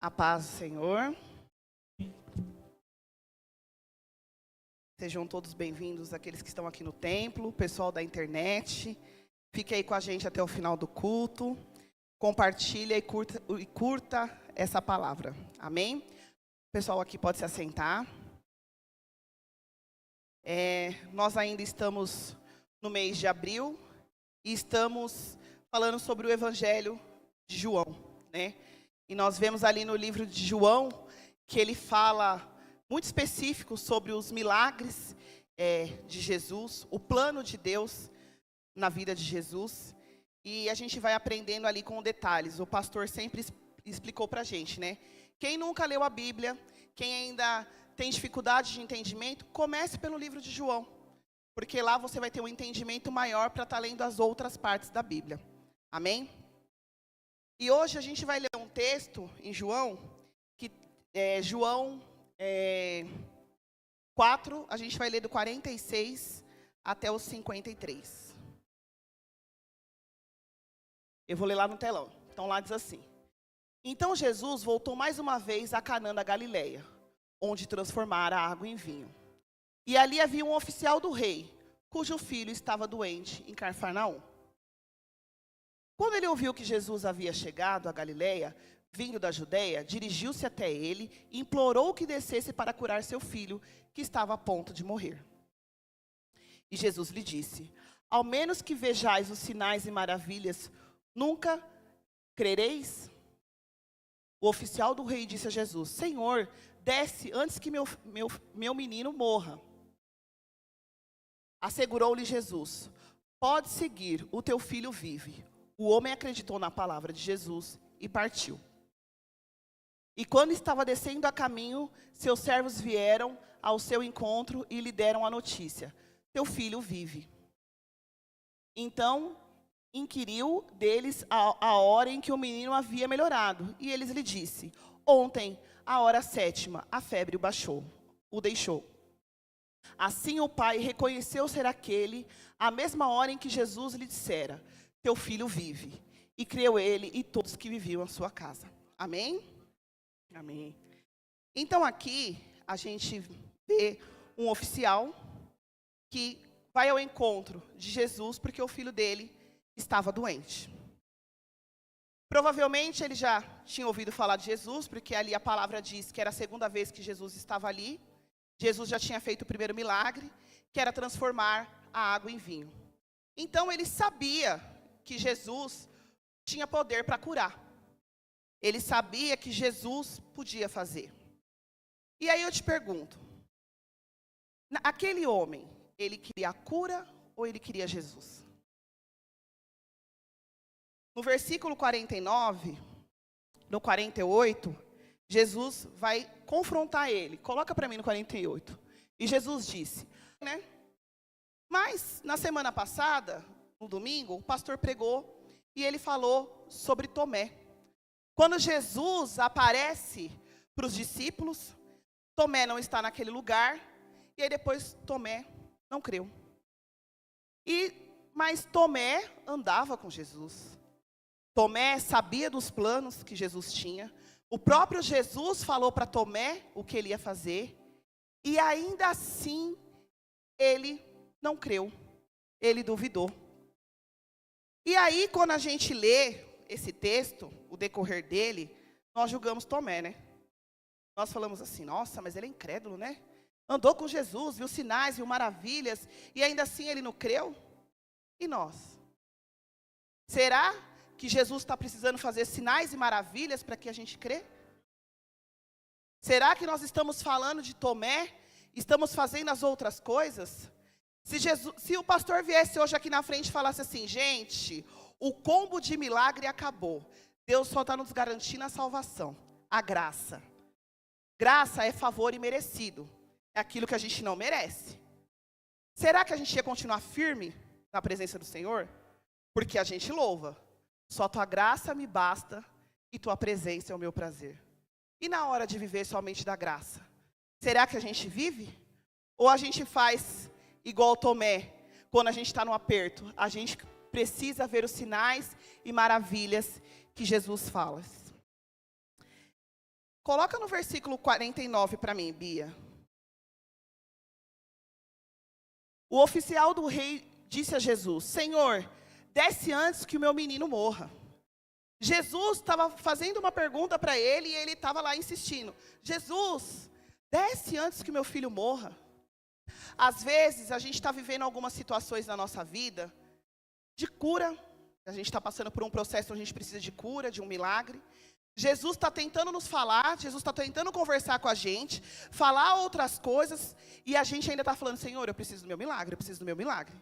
A paz do Senhor. Sejam todos bem-vindos, aqueles que estão aqui no templo, o pessoal da internet. Fique aí com a gente até o final do culto. Compartilha e curta essa palavra. Amém? O pessoal aqui pode se assentar. Nós ainda estamos no mês de abril e estamos falando sobre o Evangelho de João, né? E nós vemos ali no livro de João que ele fala muito específico sobre os milagres de Jesus, o plano de Deus na vida de Jesus. E a gente vai aprendendo ali com detalhes. O pastor sempre explicou para a gente, né? Quem nunca leu a Bíblia, quem ainda tem dificuldade de entendimento, comece pelo livro de João. Porque lá você vai ter um entendimento maior para estar lendo as outras partes da Bíblia. Amém? E hoje a gente vai ler um texto em João, que é João 4, a gente vai ler do 46 até o 53. Eu vou ler lá no telão. Então lá diz assim: Então Jesus voltou mais uma vez a Canaã da Galileia, onde transformara a água em vinho. E ali havia um oficial do rei, cujo filho estava doente em Cafarnaum. Quando ele ouviu que Jesus havia chegado a Galileia, vindo da Judeia, dirigiu-se até ele e implorou que descesse para curar seu filho, que estava a ponto de morrer. E Jesus lhe disse: Ao menos que vejais os sinais e maravilhas, nunca crereis? O oficial do rei disse a Jesus: Senhor, desce antes que meu menino morra. Assegurou-lhe Jesus: Pode seguir, o teu filho vive. O homem acreditou na palavra de Jesus e partiu. E quando estava descendo a caminho, seus servos vieram ao seu encontro e lhe deram a notícia: Teu filho vive. Então inquiriu deles a hora em que o menino havia melhorado. E eles lhe disse: Ontem, à hora 7ª, a febre o deixou. Assim o pai reconheceu ser aquele, a mesma hora em que Jesus lhe dissera: Teu filho vive. E creu ele e todos que viviam na sua casa. Amém? Amém. Então aqui a gente vê um oficial que vai ao encontro de Jesus porque o filho dele estava doente. Provavelmente ele já tinha ouvido falar de Jesus, porque ali a palavra diz que era a segunda vez que Jesus estava ali. Jesus já tinha feito o primeiro milagre, que era transformar a água em vinho. Então ele sabia que Jesus tinha poder para curar. Ele sabia que Jesus podia fazer. E aí eu te pergunto, aquele homem, ele queria a cura ou ele queria Jesus? No versículo 49, no 48, Jesus vai confrontar ele. Coloca para mim no 48. E Jesus disse, né? Mas na semana passada, no domingo, o pastor pregou e ele falou sobre Tomé. Quando Jesus aparece para os discípulos, Tomé não está naquele lugar, e aí depois Tomé não creu. Mas Tomé andava com Jesus. Tomé sabia dos planos que Jesus tinha. O próprio Jesus falou para Tomé o que ele ia fazer, e ainda assim ele não creu, ele duvidou. E aí, quando a gente lê esse texto, o decorrer dele, nós julgamos Tomé, né? Nós falamos assim: nossa, mas ele é incrédulo, né? Andou com Jesus, viu sinais, viu maravilhas, e ainda assim ele não creu? E nós? Será que Jesus está precisando fazer sinais e maravilhas para que a gente crê? Será que nós estamos falando de Tomé, estamos fazendo as outras coisas? Se o pastor viesse hoje aqui na frente e falasse assim: gente, o combo de milagre acabou. Deus só está nos garantindo a salvação, a graça. Graça é favor imerecido. É aquilo que a gente não merece. Será que a gente ia continuar firme na presença do Senhor? Porque a gente louva. Só tua graça me basta e tua presença é o meu prazer. E na hora de viver somente da graça? Será que a gente vive? Ou a gente faz igual Tomé, quando a gente está no aperto? A gente precisa ver os sinais e maravilhas que Jesus fala. Coloca no versículo 49 para mim, Bia. O oficial do rei disse a Jesus: Senhor, desce antes que o meu menino morra. Jesus estava fazendo uma pergunta para ele e ele estava lá insistindo. Jesus, desce antes que o meu filho morra. Às vezes, a gente está vivendo algumas situações na nossa vida de cura. A gente está passando por um processo onde a gente precisa de cura, de um milagre. Jesus está tentando nos falar, Jesus está tentando conversar com a gente, falar outras coisas, e a gente ainda está falando, Senhor, eu preciso do meu milagre, eu preciso do meu milagre.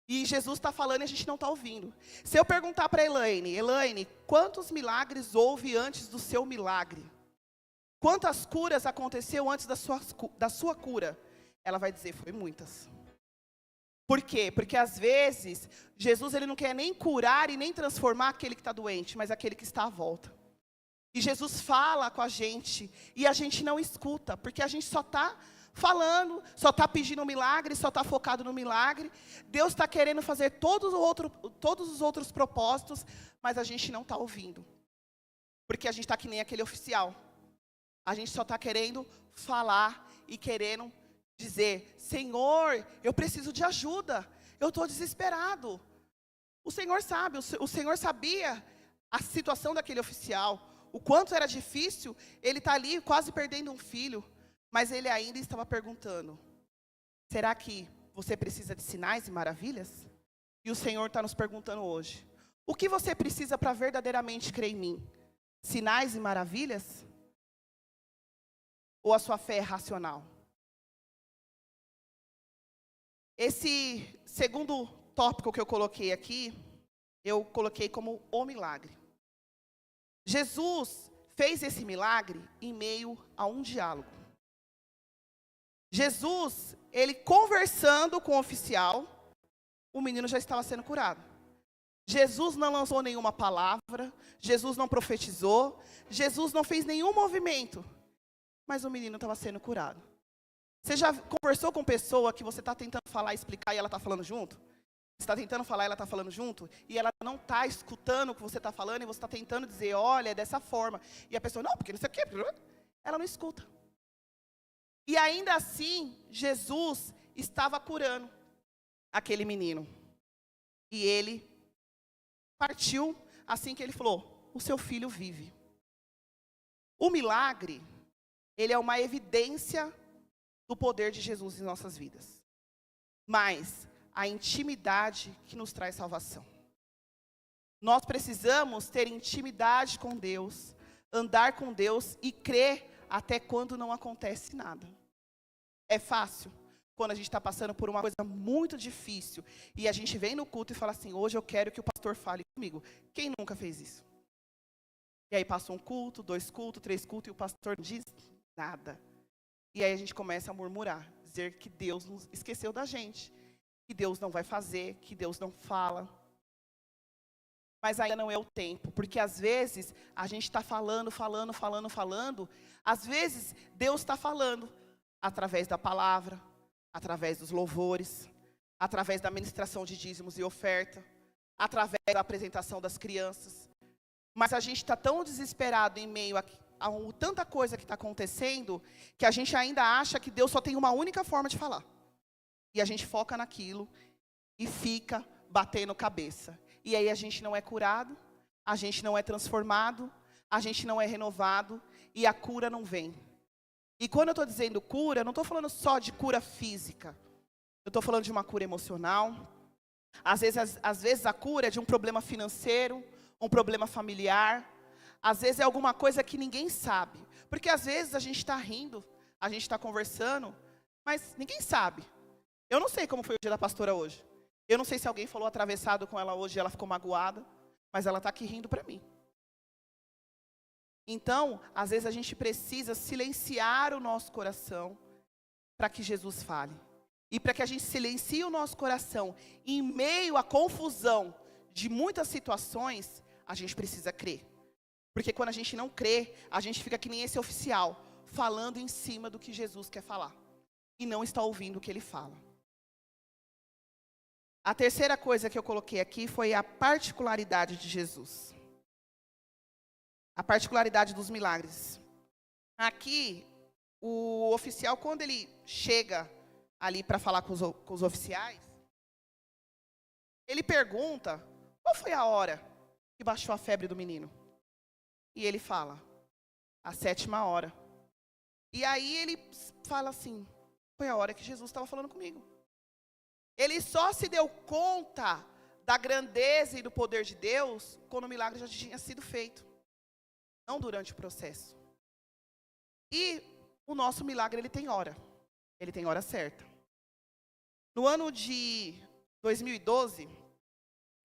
E Jesus está falando e a gente não está ouvindo. Se eu perguntar para Elaine, quantos milagres houve antes do seu milagre? Quantas curas aconteceu antes da sua cura? Ela vai dizer, foi muitas. Por quê? Porque às vezes, Jesus ele não quer nem curar e nem transformar aquele que está doente, mas aquele que está à volta. E Jesus fala com a gente, e a gente não escuta, porque a gente só está falando, só está pedindo um milagre, só está focado no milagre. Deus está querendo fazer todos os outros propósitos, mas a gente não está ouvindo. Porque a gente está que nem aquele oficial. A gente só está querendo falar e querendo dizer, Senhor, eu preciso de ajuda, eu estou desesperado. O Senhor sabe, o Senhor sabia a situação daquele oficial, o quanto era difícil, ele está ali quase perdendo um filho, mas ele ainda estava perguntando, será que você precisa de sinais e maravilhas? E o Senhor está nos perguntando hoje, o que você precisa para verdadeiramente crer em mim? Sinais e maravilhas? Ou a sua fé é racional? Esse segundo tópico que eu coloquei aqui, eu coloquei como o milagre. Jesus fez esse milagre em meio a um diálogo. Jesus, ele conversando com o oficial, o menino já estava sendo curado. Jesus não lançou nenhuma palavra, Jesus não profetizou, Jesus não fez nenhum movimento, mas o menino estava sendo curado. Você já conversou com pessoa que você está tentando falar, explicar e ela está falando junto? Você está tentando falar e ela está falando junto? E ela não está escutando o que você está falando e você está tentando dizer, olha, é dessa forma. E a pessoa, não, porque não sei o quê. Ela não escuta. E ainda assim, Jesus estava curando aquele menino. E ele partiu assim que ele falou, o seu filho vive. O milagre, ele é uma evidência do poder de Jesus em nossas vidas. Mas a intimidade que nos traz salvação. Nós precisamos ter intimidade com Deus, andar com Deus e crer até quando não acontece nada. É fácil quando a gente está passando por uma coisa muito difícil e a gente vem no culto e fala assim, hoje eu quero que o pastor fale comigo. Quem nunca fez isso? E aí passa um culto, 2 cultos, 3 cultos e o pastor não diz nada. E aí a gente começa a murmurar, dizer que Deus nos esqueceu da gente, que Deus não vai fazer, que Deus não fala. Mas ainda não é o tempo, porque às vezes a gente está falando, às vezes Deus está falando através da palavra, através dos louvores, através da ministração de dízimos e oferta, através da apresentação das crianças. Mas a gente está tão desesperado em meio a tanta coisa que está acontecendo, que a gente ainda acha que Deus só tem uma única forma de falar. E a gente foca naquilo e fica batendo cabeça. E aí a gente não é curado, a gente não é transformado, a gente não é renovado e a cura não vem. E quando eu estou dizendo cura, eu não estou falando só de cura física. Eu estou falando de uma cura emocional. Às vezes a cura é de um problema financeiro, um problema familiar. Às vezes é alguma coisa que ninguém sabe. Porque às vezes a gente está rindo, a gente está conversando, mas ninguém sabe. Eu não sei como foi o dia da pastora hoje. Eu não sei se alguém falou atravessado com ela hoje e ela ficou magoada, mas ela está aqui rindo para mim. Então, às vezes a gente precisa silenciar o nosso coração para que Jesus fale. E para que a gente silencie o nosso coração em meio à confusão de muitas situações, a gente precisa crer. Porque quando a gente não crê, a gente fica que nem esse oficial, falando em cima do que Jesus quer falar. E não está ouvindo o que ele fala. A terceira coisa que eu coloquei aqui foi a particularidade de Jesus. A particularidade dos milagres. Aqui, o oficial, quando ele chega ali para falar com os oficiais, ele pergunta qual foi a hora que baixou a febre do menino. E ele fala, a 7ª hora. E aí ele fala assim, foi a hora que Jesus estava falando comigo. Ele só se deu conta da grandeza e do poder de Deus quando o milagre já tinha sido feito. Não durante o processo. E o nosso milagre, ele tem hora. Ele tem hora certa. No ano de 2012,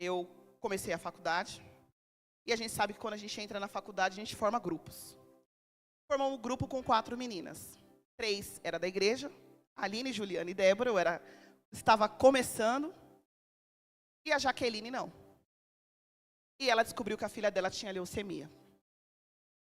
eu comecei a faculdade. E a gente sabe que quando a gente entra na faculdade, a gente forma grupos. Formou um grupo com 4 meninas. 3 era da igreja, Aline, Juliana e Débora. Eu estava começando. E a Jaqueline não. E ela descobriu que a filha dela tinha leucemia.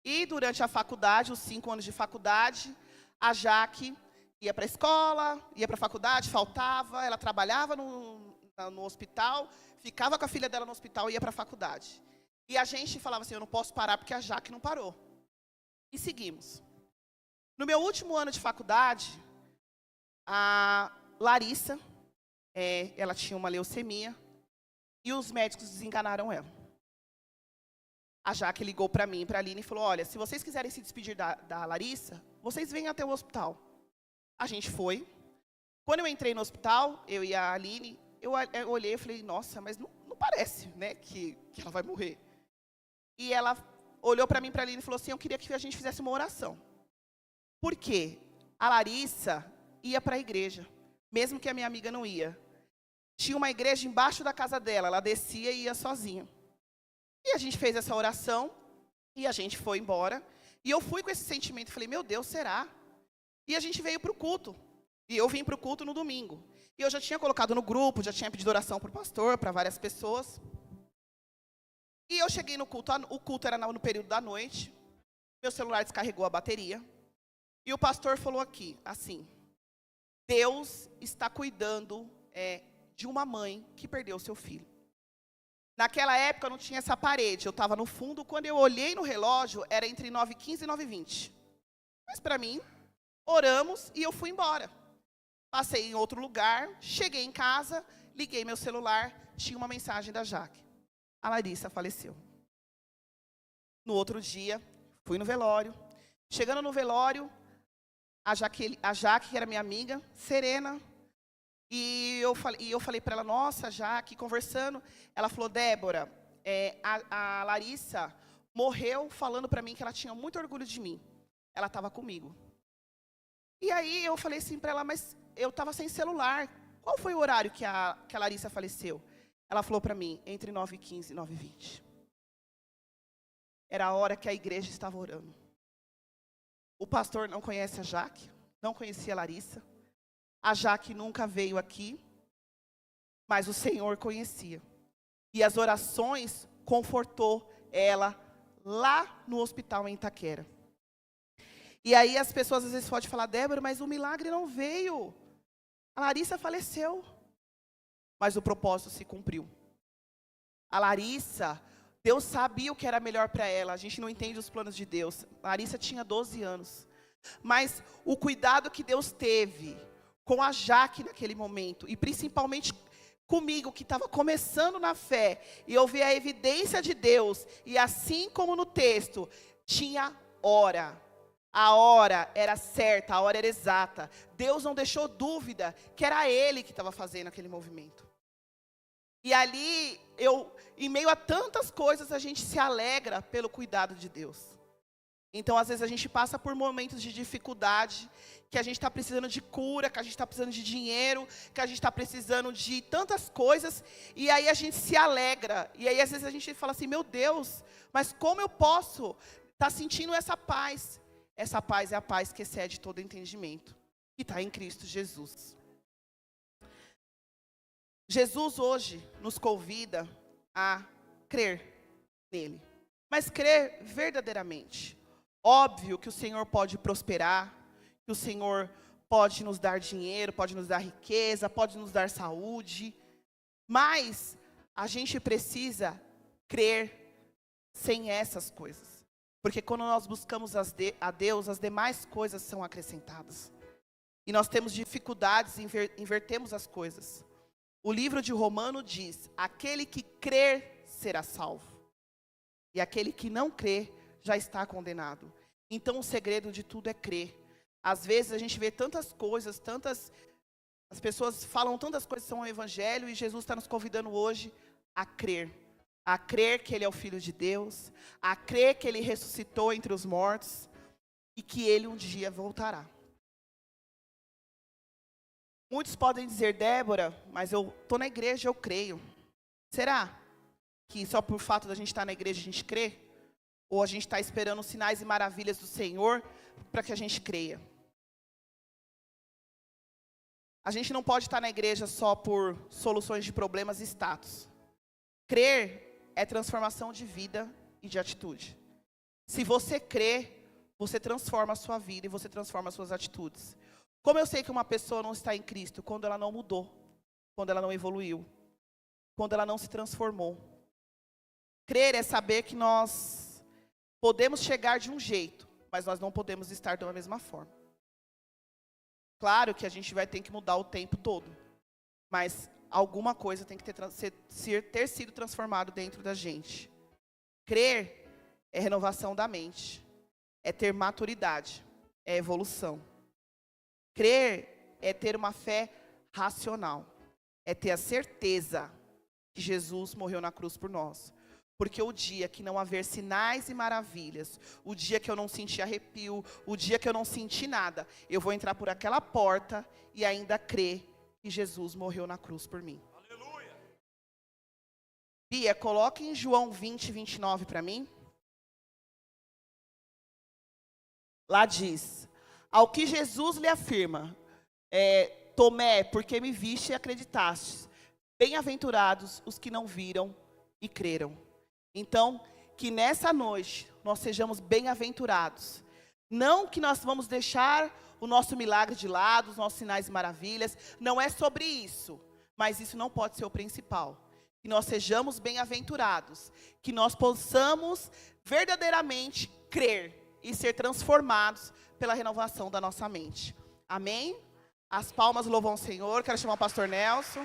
E durante a faculdade, os 5 anos de faculdade, a Jaque ia para a escola, ia para a faculdade, faltava, ela trabalhava no hospital, ficava com a filha dela no hospital e ia para a faculdade. E a gente falava assim, eu não posso parar porque a Jaque não parou. E seguimos. No meu último ano de faculdade, a Larissa, ela tinha uma leucemia, e os médicos desenganaram ela. A Jaque ligou para mim, para a Aline, e falou, olha, se vocês quiserem se despedir da Larissa, vocês venham até o hospital. A gente foi. Quando eu entrei no hospital, eu e a Aline, eu olhei e falei, nossa, mas não parece, né, que ela vai morrer. E ela olhou para mim, para a Aline, e falou assim, eu queria que a gente fizesse uma oração. Por quê? A Larissa ia para a igreja, mesmo que a minha amiga não ia. Tinha uma igreja embaixo da casa dela, ela descia e ia sozinha. E a gente fez essa oração, e a gente foi embora. E eu fui com esse sentimento, falei, meu Deus, será? E a gente veio para o culto. E eu vim para o culto no domingo. E eu já tinha colocado no grupo, já tinha pedido oração para o pastor, para várias pessoas. E eu cheguei no culto, o culto era no período da noite. Meu celular descarregou a bateria. E o pastor falou aqui, assim, Deus está cuidando de uma mãe que perdeu seu filho. Naquela época não tinha essa parede, eu estava no fundo, quando eu olhei no relógio, era entre 9h15 e 9h20. Mas para mim, oramos e eu fui embora. Passei em outro lugar, cheguei em casa, liguei meu celular, tinha uma mensagem da Jaque. A Larissa faleceu. No outro dia, fui no velório. Chegando no velório, a Jaque, que era minha amiga, serena, e eu falei para ela, nossa, Jaque, conversando, ela falou, Débora, a Larissa morreu falando para mim que ela tinha muito orgulho de mim. Ela estava comigo. E aí eu falei assim para ela, mas eu estava sem celular. Qual foi o horário que a Larissa faleceu? Ela falou para mim, entre 9h15 e 9h20. Era a hora que a igreja estava orando. O pastor não conhece a Jaque, não conhecia a Larissa. A Jaque nunca veio aqui, mas o Senhor conhecia. E as orações confortou ela lá no hospital em Itaquera. E aí as pessoas às vezes podem falar, Débora, mas o milagre não veio. A Larissa faleceu. Mas o propósito se cumpriu. A Larissa, Deus sabia o que era melhor para ela. A gente não entende os planos de Deus. A Larissa tinha 12 anos. Mas o cuidado que Deus teve com a Jaque naquele momento, e principalmente comigo, que estava começando na fé, e eu vi a evidência de Deus, e assim como no texto, tinha hora. A hora era certa, a hora era exata. Deus não deixou dúvida que era Ele que estava fazendo aquele movimento. E ali, em meio a tantas coisas, a gente se alegra pelo cuidado de Deus. Então, às vezes, a gente passa por momentos de dificuldade, que a gente está precisando de cura, que a gente está precisando de dinheiro, que a gente está precisando de tantas coisas, e aí a gente se alegra. E aí, às vezes, a gente fala assim, meu Deus, mas como eu posso estar sentindo essa paz? Essa paz é a paz que excede todo entendimento, que está em Cristo Jesus. Jesus hoje nos convida a crer nele, mas crer verdadeiramente. Óbvio que o Senhor pode prosperar, que o Senhor pode nos dar dinheiro, pode nos dar riqueza, pode nos dar saúde, mas a gente precisa crer sem essas coisas. Porque quando nós buscamos a Deus, as demais coisas são acrescentadas. E nós temos dificuldades em invertermos as coisas. O livro de Romano diz: aquele que crer será salvo. E aquele que não crer já está condenado. Então o segredo de tudo é crer. Às vezes a gente vê tantas coisas, as pessoas falam tantas coisas que são o evangelho, e Jesus está nos convidando hoje a crer. A crer que Ele é o Filho de Deus, a crer que Ele ressuscitou entre os mortos, e que Ele um dia voltará. Muitos podem dizer: Débora, mas eu estou na igreja, eu creio. Será que só por fato da gente estar na igreja a gente crê? Ou a gente está esperando os sinais e maravilhas do Senhor para que a gente creia? A gente não pode estar na igreja só por soluções de problemas e status. Crer é transformação de vida e de atitude. Se você crê, você transforma a sua vida e você transforma as suas atitudes. Como eu sei que uma pessoa não está em Cristo? Quando ela não mudou, quando ela não evoluiu, quando ela não se transformou. Crer é saber que nós podemos chegar de um jeito, mas nós não podemos estar da mesma forma. Claro que a gente vai ter que mudar o tempo todo, mas alguma coisa tem que ter sido transformado dentro da gente. Crer é renovação da mente, é ter maturidade, é evolução. Crer é ter uma fé racional, é ter a certeza que Jesus morreu na cruz por nós. Porque o dia que não haver sinais e maravilhas, o dia que eu não senti arrepio, o dia que eu não senti nada, eu vou entrar por aquela porta e ainda crer que Jesus morreu na cruz por mim. Aleluia! Bia, coloque em João 20, 29 para mim. Lá diz: ao que Jesus lhe afirma, Tomé, porque me viste e acreditaste, bem-aventurados os que não viram e creram. Então, que nessa noite nós sejamos bem-aventurados. Não que nós vamos deixar o nosso milagre de lado, os nossos sinais e maravilhas. Não é sobre isso. Mas isso não pode ser o principal. Que nós sejamos bem-aventurados. Que nós possamos verdadeiramente crer e ser transformados pela renovação da nossa mente. Amém? As palmas louvam o Senhor. Quero chamar o pastor Nelson.